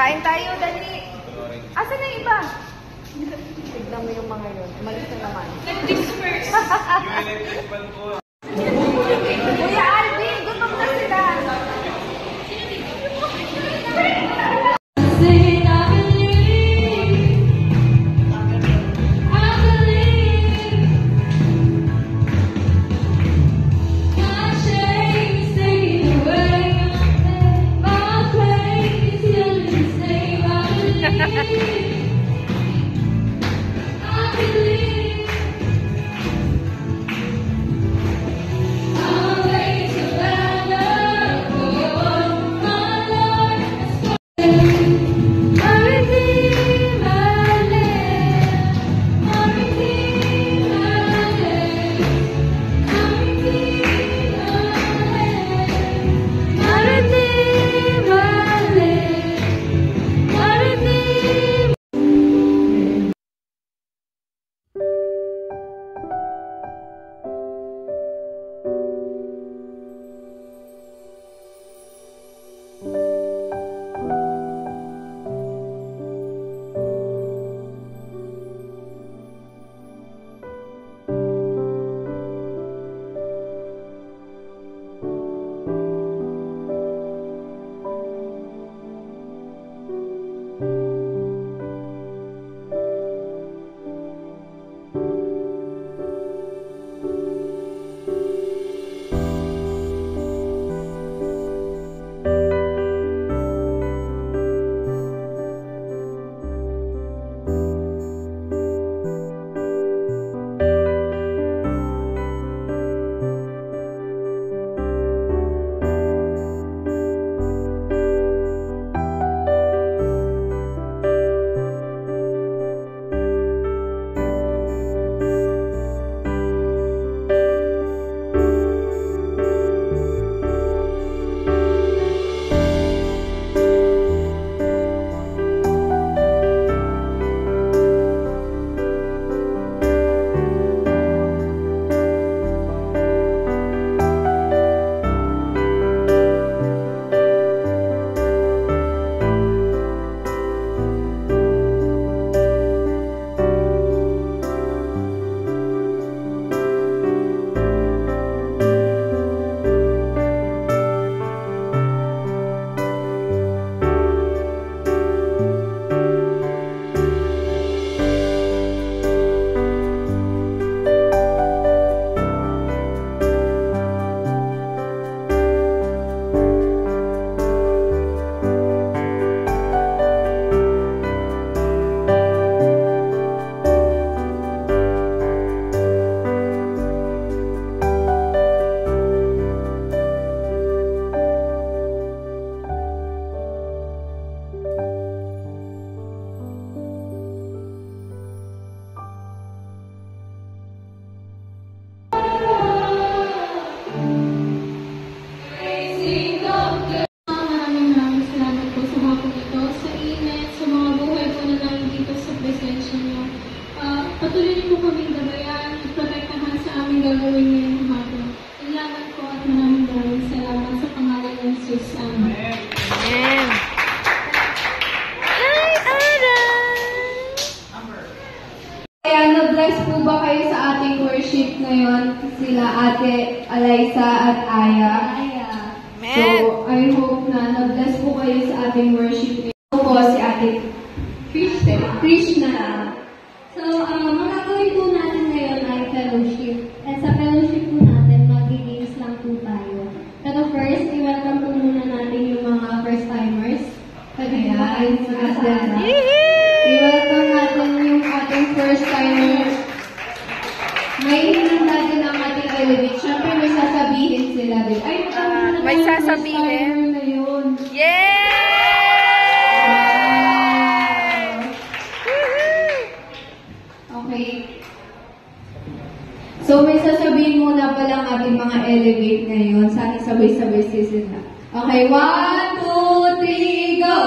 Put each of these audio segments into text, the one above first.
Kain tayo, dali. Asa na yung iba? Tignan mo yung mga yun. Umalis na naman. Disperse. Kuya Alvin, gutom na sila. Patuloy niyo po kaming gabayan at protektahan sa aming gagawin ngayong umaga. Salamat po at maraming salamat sa pangalan ng Jesus. Amen. Amen. Hi, Ara! Kaya na-bless po ba kayo sa ating worship ngayon? Sila Ate Alaysa at Aya. Amen. So, I hope na na-bless po kayo sa ating worship ngayon. Ako po si Ate Krishna. So, mga gawin po natin ngayon ay fellowship. At sa fellowship po natin, mag-games lang po tayo. Pero first, i-welcome po muna natin yung mga first-timers. Kaya, i-welcome natin yung ating first-timers. May hinanda din ang ating elevate. Siyempre, may sasabihin sila din. Ay, may sasabihin? Na yun. Yeah! Okay. So, may sasabihin muna palang ating mga elevate ngayon. Sana sabay-sabay sila. Okay, 1, 2, 3, go!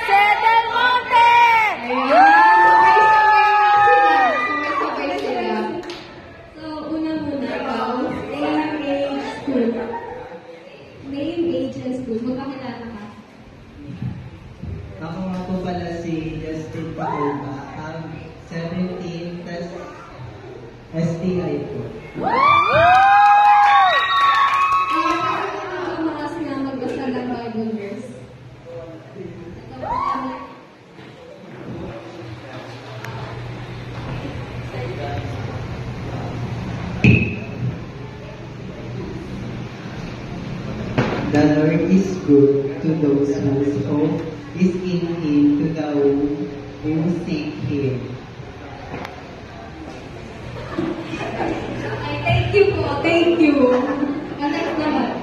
Seven Mountain! Ayan! Sabay-sabay sila. So, una-muna ikaw. Name, age, school. Name, age, and school. Magkakita STI po. Tumakas na magbasa ng Bible verse. The Lord is good to those whose hope is in Him, to those who seek Him. Thank you po. Thank you. Next naman.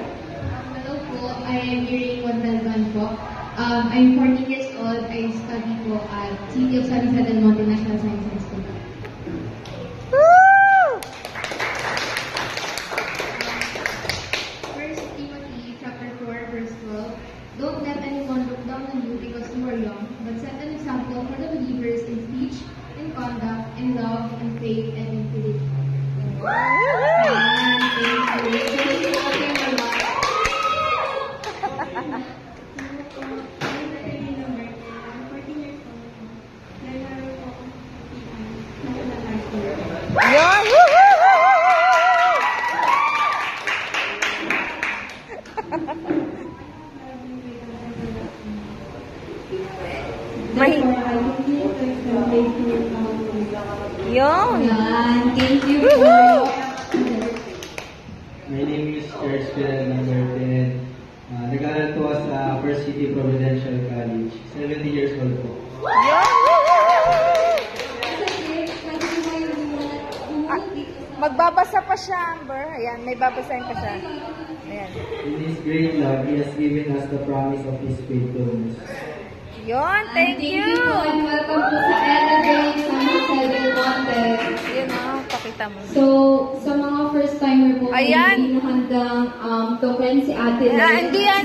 Hello po. I am Yuri Montalban po. I'm 14 years old. I study po at City of San Jose del Monte National Science High School. First Timothy chapter 4 verse 12. Don't let anyone look down on you because you are young, but set an example for the believers in speech, in conduct, in love, in faith, and in purity. Yan! May... Yun! Yan, thank you po. My name is George Pinal, number 10. Nag-aaral po ako sa First City Providential College. 70 years old po. Magbabasa pa siya, Amber. Ayan, may babasahin pa siya. Ayan. In His great love, He has given us the promise of His faithfulness. Yun, thank you! And welcome po sa Elevate San Jose del Monte. Yun pakita mo. So, sa mga first-timer po, Ayan. may handang token si Ate Liz. Hindi yan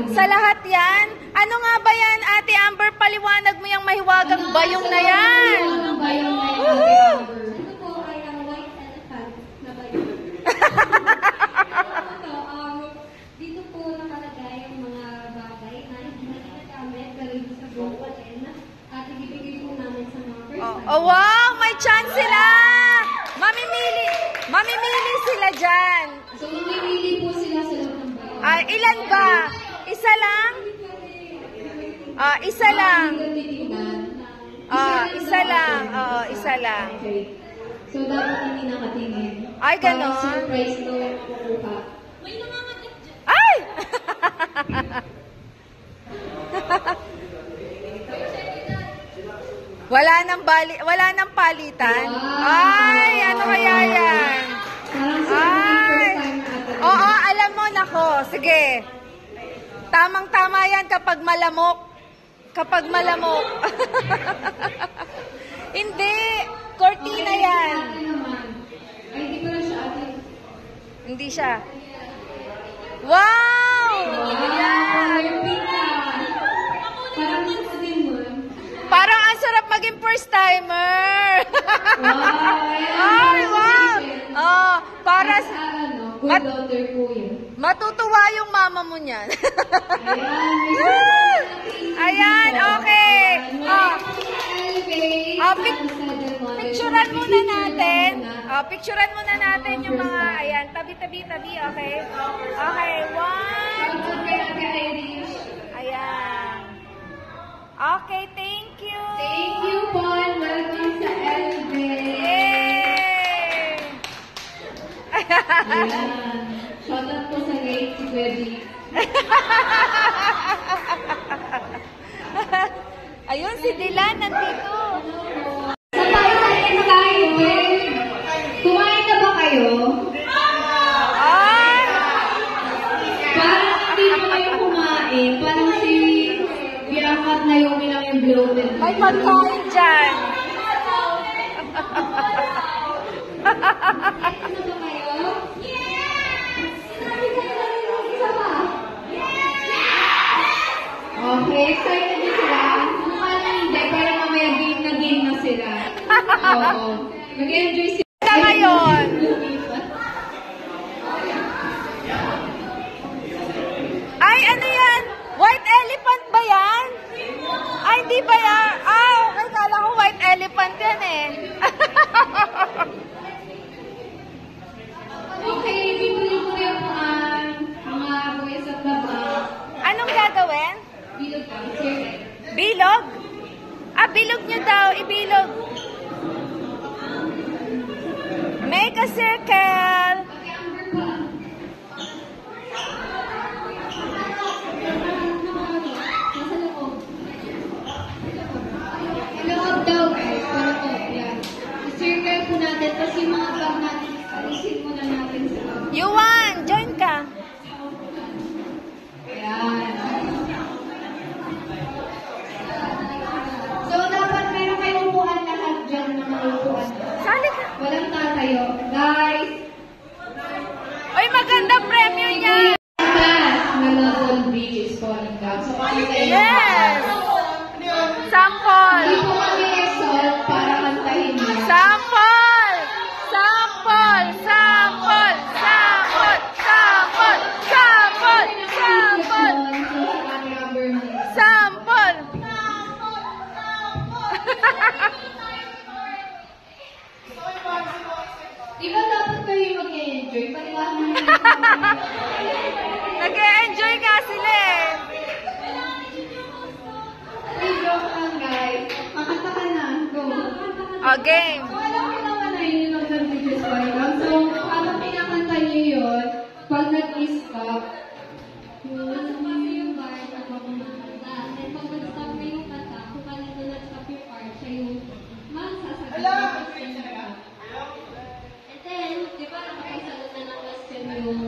sa lahat yan. Ano nga ba yan, Ate Amber? Paliwanag mo yung mahiwagang bayong na yan. Ang bayong na yan, Ate Woohoo! Amber. Ito po ay ang white elephant na bayong. Dito po nakalagay ang mga bagay na hindi na ginagamit pero hindi sa buong patin at ibibigay po namin sa mga first-timer. Oh, wow! May chance sila! Mamimili sila dyan. So, mamimili po sila sa loob ng bayan. Ilan ba? Isa lang? Isa lang. Isa lang. Oo, isa lang. Okay. So, dapat hindi nakatingin. Ay, ganon. Para surprise no kukuha. Ay! Wala nang palitan. Wow. Ay, ano kaya yan? Parang sa Ay! first time na ata. Oo, alam mo, nako. Sige. Tamang-tama yan kapag malamok. Kapag malamok. Hindi. Cortina yan. Ate naman. Ay, di pala siya ate. Hindi siya. Wow! Yan. Pina. Parang gusto din mo. Parang ang sarap maging first-timer. Wow. Ay, wow! Oh, para good daughter po yun. matutuwa yung mama mo niyan. Ayan, Ayan, okay. Oh, Picturean muna natin. Picturean muna natin yung mga, ayan, tabi, okay? Okay, one. Ayan. Okay, thank you. Thank you, Paul. Welcome sa Elevate. Yay! Ayan. Shoutout po sa gate si Gwedi. Ayun, si Dylan nandito. Sa tayo kain. Kumain na ba kayo? Ay! Parang hindi na kayo kumain. Parang si Biancat na yung ilang yung bloated. May pagkain dyan. Ano ba kayo? Yes! Sinabi ko na rin yung isa pa. Okay, excited na sila. Mukha na hindi, pero mamaya game na sila. Oo. Mag-enjoy sila. Sa ngayon. Ay, ano yan? White elephant ba yan? Ay, di ba yan? Okay, kala ko white elephant. circle. Loob daw guys, para to, yan. I-circle po natin, tapos yung mga bag natin, alisin muna natin sa bag. Yuan, join ka. Ayan. So, dapat meron kayong upuan lahat dyan, mga upuan. Sali ka. Walang tatayo. Guys, Uy, magandang premyo niya. class na Luzon Beach is falling down. So, makita yun. Yes. Sample. Hindi po kami exalt para kantahin niya. Sample. Sample. Sample. Sample. Sample. Sample. Sample. So, sa ating rubber mix. Sample. Di ba dapat kayo mag-enjoy? Paliwanag mo Nag-e-enjoy nga sila eh. Ay, joke lang guys. Makanta ka na. Go. O, game. So, alam ko naman na yun yung nag-videos ko. So, habang pinakanta niyo yun, pag nag-stop, yung bar na makumanta. Then, pag nag-stop na yung kanta, kung kanino nag-stop yung part, siya yung magsasagot. And then, di ba, nakasagot na ng question yung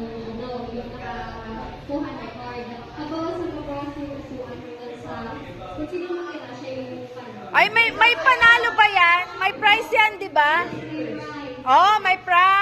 nakakuha na card. Kabawas yung usuan yun sa, kung sino makita siya yung Ay, may panalo ba yan? May prize yan, di ba? Oh, may prize.